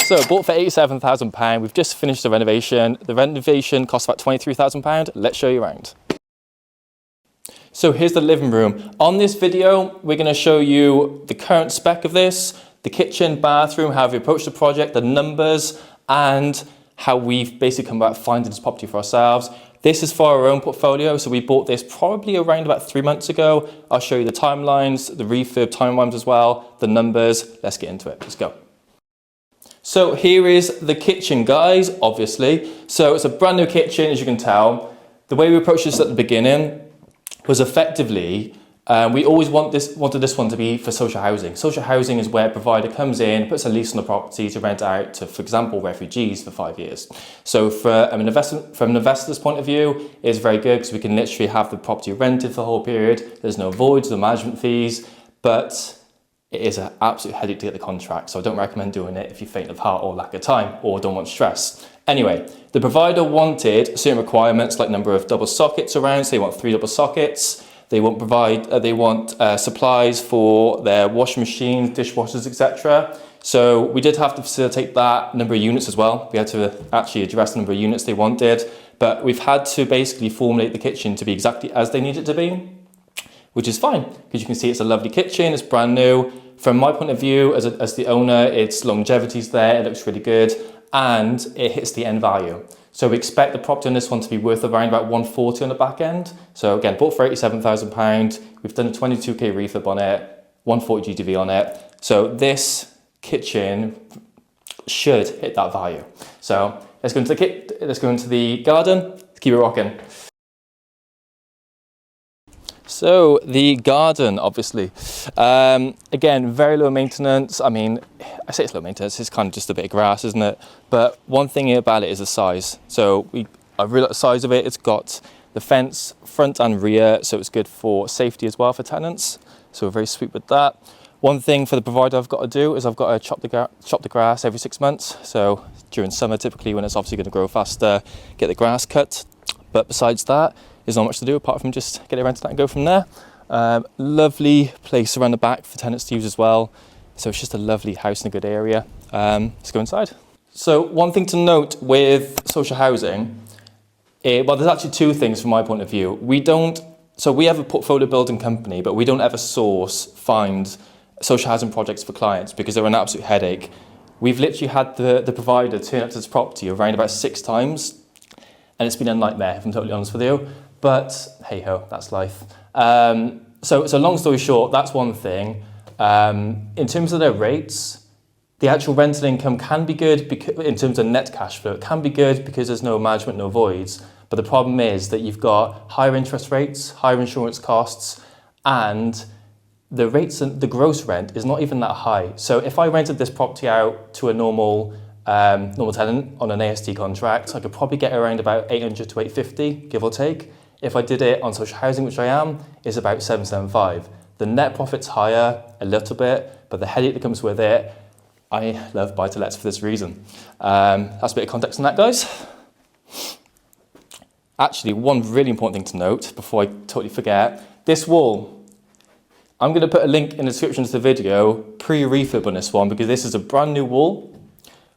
So bought for £87,000. We've just finished the renovation. The renovation cost about £23,000. Let's show you around. So here's the living room. On this video, we're going to show you the current spec of this, the kitchen, bathroom, how we approached the project, the numbers, and how we've basically come about finding this property for ourselves. This is for our own portfolio, so we bought this probably around about 3 months ago. I'll show you the timelines, the refurb timelines as well, the numbers. Let's get into it. Let's go. So here is the kitchen, guys, obviously. So it's a brand new kitchen, as you can tell. The way we approached this at the beginning was effectively, we always wanted this one to be for social housing. Social housing is where a provider comes in, puts a lease on the property to rent out to, for example, refugees for 5 years. So from an investor's point of view, it's very good because we can literally have the property rented for the whole period. There's no voids, no management fees, but it is an absolute headache to get the contract. So I don't recommend doing it if you faint of heart or lack of time or don't want stress. Anyway, the provider wanted certain requirements like number of double sockets around, so they want 3 double sockets. They want supplies for their washing machines, dishwashers, etc. So we did have to facilitate that number of units as well. We had to actually address the number of units they wanted, but we've had to basically formulate the kitchen to be exactly as they need it to be, which is fine because you can see it's a lovely kitchen, it's brand new. From my point of view as the owner, its longevity's there, it looks really good, and it hits the end value. So we expect the property on this one to be worth around about 140 on the back end. So again, bought for £87,000. We've done a 22k refurb on it, 140 GDV on it. So this kitchen should hit that value. So let's go into the garden. Let's keep it rocking. So the garden, obviously, again, very low maintenance. I mean, I say it's low maintenance, it's kind of just a bit of grass, isn't it? But one thing about it is the size. So I really like the size of it. It's got the fence front and rear, so it's good for safety as well for tenants. So we're very sweet with that. One thing for the provider I've got to do is I've got to chop the grass every 6 months. So during summer, typically when it's obviously going to grow faster, get the grass cut. But besides that, there's not much to do apart from just get it rented out and go from there. Lovely place around the back for tenants to use as well. So it's just a lovely house in a good area. Let's go inside. So one thing to note with social housing, well, there's actually 2 things from my point of view. We have a portfolio building company, but we don't ever find social housing projects for clients because they're an absolute headache. We've literally had the provider turn up to this property around about 6 times, and it's been a nightmare, if I'm totally honest with you. But hey ho, that's life. So long story short, that's one thing. In terms of their rates, the actual rental income can be good in terms of net cash flow. It can be good because there's no management, no voids. But the problem is that you've got higher interest rates, higher insurance costs, and the rates and the gross rent is not even that high. So if I rented this property out to a normal tenant on an AST contract, I could probably get around about 800 to 850, give or take. If I did it on social housing, which I am, it's about 775. The net profit's higher a little bit, but the headache that comes with it, I love buy-to-lets for this reason. That's a bit of context on that, guys. Actually, one really important thing to note before I totally forget, this wall, I'm going to put a link in the description to the video, pre-refurb on this one, because this is a brand new wall.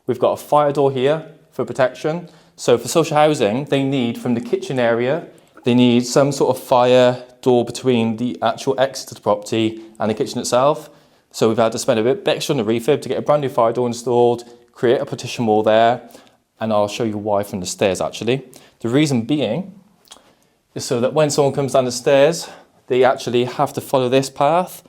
We've got a fire door here for protection. So for social housing, they need, from the kitchen area, they need some sort of fire door between the actual exit of the property and the kitchen itself. So we've had to spend a bit extra on the refurb to get a brand new fire door installed, create a partition wall there, and I'll show you why from the stairs actually. The reason being is so that when someone comes down the stairs, they actually have to follow this path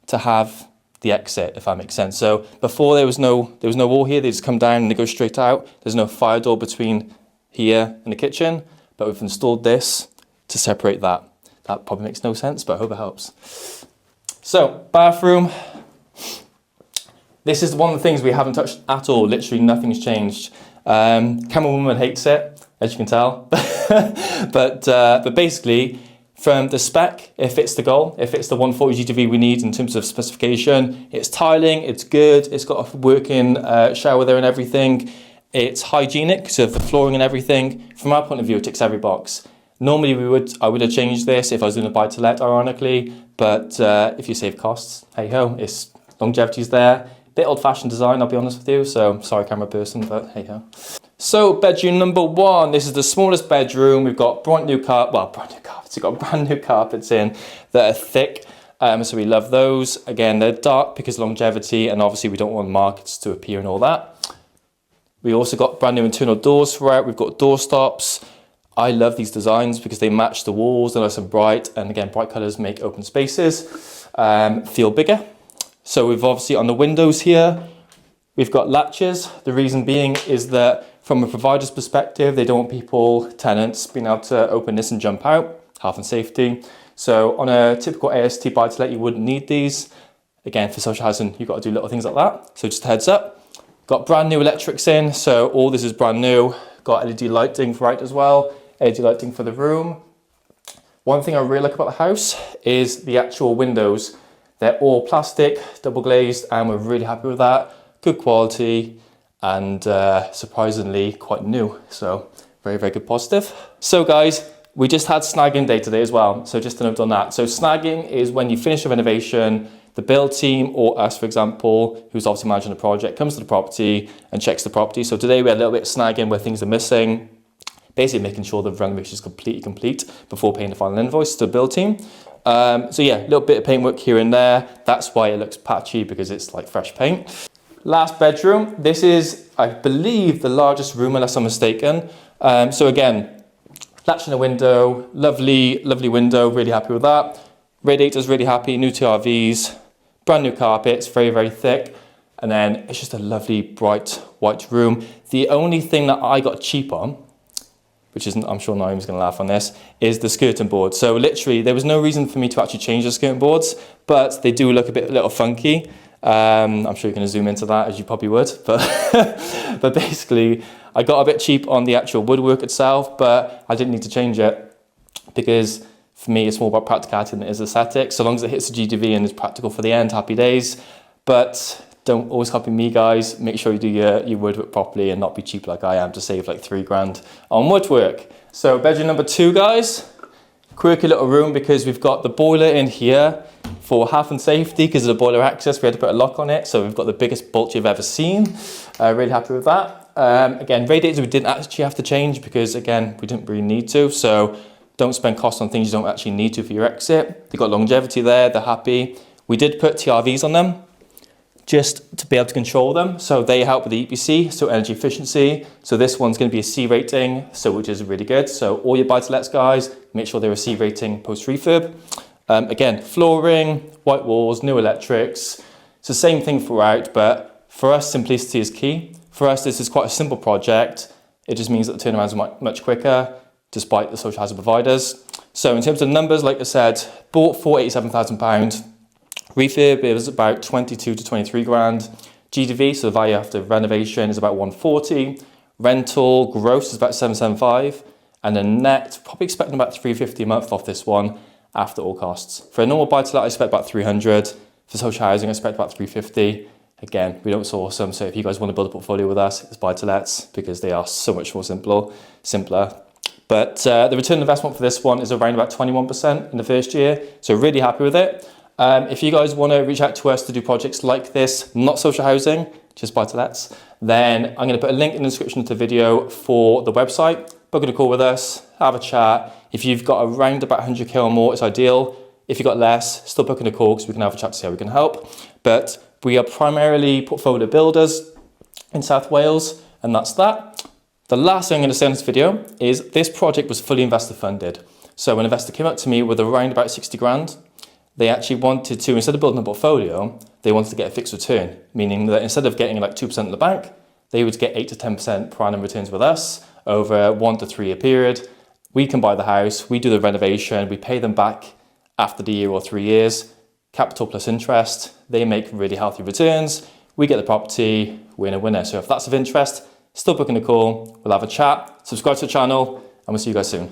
to have the exit, if that makes sense. So before there was no wall here, they just come down and they go straight out. There's no fire door between here and the kitchen, but we've installed this to separate that. That probably makes no sense, but I hope it helps. So, bathroom. This is one of the things we haven't touched at all. Literally nothing's changed. Camera woman hates it, as you can tell. but basically, from the spec, it fits the goal. It fits the 140 GTV we need in terms of specification. It's tiling, it's good. It's got a working shower there and everything. It's hygienic because of the flooring and everything. From our point of view, it ticks every box. Normally, I would have changed this if I was doing a buy-to-let, ironically. But if you save costs, hey ho, its longevity's there. Bit old-fashioned design, I'll be honest with you, so sorry camera person, but hey ho. So bedroom number 1, this is the smallest bedroom. We've got brand new carpets, we've got brand new carpets in that are thick, so we love those. Again, they're dark because of longevity, and obviously we don't want markets to appear and all that. We also got brand new internal doors throughout. We've got door stops. I love these designs because they match the walls, they're nice and bright, and again, bright colours make open spaces feel bigger. So we've obviously on the windows here, we've got latches. The reason being is that from a provider's perspective, they don't want people, tenants, being able to open this and jump out, health and safety. So on a typical AST buy-to-let, you wouldn't need these. Again, for social housing, you've got to do little things like that. So just a heads up. Got brand new electrics in, so all this is brand new. Got LED lighting throughout as well, LED lighting for the room. One thing I really like about the house is the actual windows. They're all plastic, double glazed, and we're really happy with that. Good quality and surprisingly quite new. So very, very good positive. So guys, we just had snagging day today as well. So just to note on that. So snagging is when you finish a renovation, the build team or us, for example, who's obviously managing the project, comes to the property and checks the property. So today we had a little bit of snagging where things are missing. Basically making sure the renovation is completely complete before paying the final invoice to the build team. So yeah, a little bit of paintwork here and there. That's why it looks patchy, because it's like fresh paint. Last bedroom. This is, I believe, the largest room unless I'm mistaken. So again, latch in a window, lovely, lovely window, really happy with that. Radiator's really happy, new TRVs, brand new carpets, very, very thick. And then it's just a lovely, bright, white room. The only thing that I got cheap on, which isn't, I'm sure Naomi's going to laugh on this, is the skirting board. So literally, there was no reason for me to actually change the skirting boards, but they do look a little funky. I'm sure you're going to zoom into that, as you probably would, but but basically, I got a bit cheap on the actual woodwork itself, but I didn't need to change it because for me, it's more about practicality than it is aesthetic. So long as it hits the GDV and is practical for the end, happy days. But don't always copy me, guys. Make sure you do your woodwork properly and not be cheap like I am to save like £3 on woodwork. So bedroom number 2, guys. Quirky little room because we've got the boiler in here for health and safety because of the boiler access. We had to put a lock on it. So we've got the biggest bolt you've ever seen. Really happy with that. Again, radiators we didn't actually have to change because again, we didn't really need to. So don't spend costs on things you don't actually need to for your exit. They've got longevity there, they're happy. We did put TRVs on them, just to be able to control them. So they help with the EPC, so energy efficiency. So this one's going to be a C rating, so which is really good. So all your buy-to-lets, guys, make sure they're a C rating post-refurb. Again, flooring, white walls, new electrics. It's the same thing throughout, but for us, simplicity is key. For us, this is quite a simple project. It just means that the turnarounds are much quicker, despite the social housing providers. So in terms of numbers, like I said, bought for £87,000. Refurb, it was about 22 to 23 grand. GDV, so the value after renovation, is about 140. Rental gross is about 775. And the net, probably expecting about 350 a month off this one after all costs. For a normal buy-to-let, I expect about 300. For social housing, I expect about 350. Again, we don't source them, so if you guys want to build a portfolio with us, it's buy-to-lets because they are so much more simpler. But the return on investment for this one is around about 21% in the first year. So really happy with it. If you guys want to reach out to us to do projects like this, not social housing, just buy-to-lets, then I'm going to put a link in the description to the video for the website. Book a call with us, have a chat. If you've got around about 100k or more, it's ideal. If you've got less, still book a call because we can have a chat to see how we can help. But we are primarily portfolio builders in South Wales, and that's that. The last thing I'm going to say in this video is this project was fully investor funded. So an investor came up to me with around about 60 grand. They actually wanted to, instead of building a portfolio, they wanted to get a fixed return, meaning that instead of getting like 2% in the bank, they would get 8 to 10% per annum returns with us over a 1 to 3 year period. We can buy the house, we do the renovation, we pay them back after the year or 3 years, capital plus interest. They make really healthy returns. We get the property, winner. So if that's of interest, still booking a call, we'll have a chat, subscribe to the channel, and we'll see you guys soon.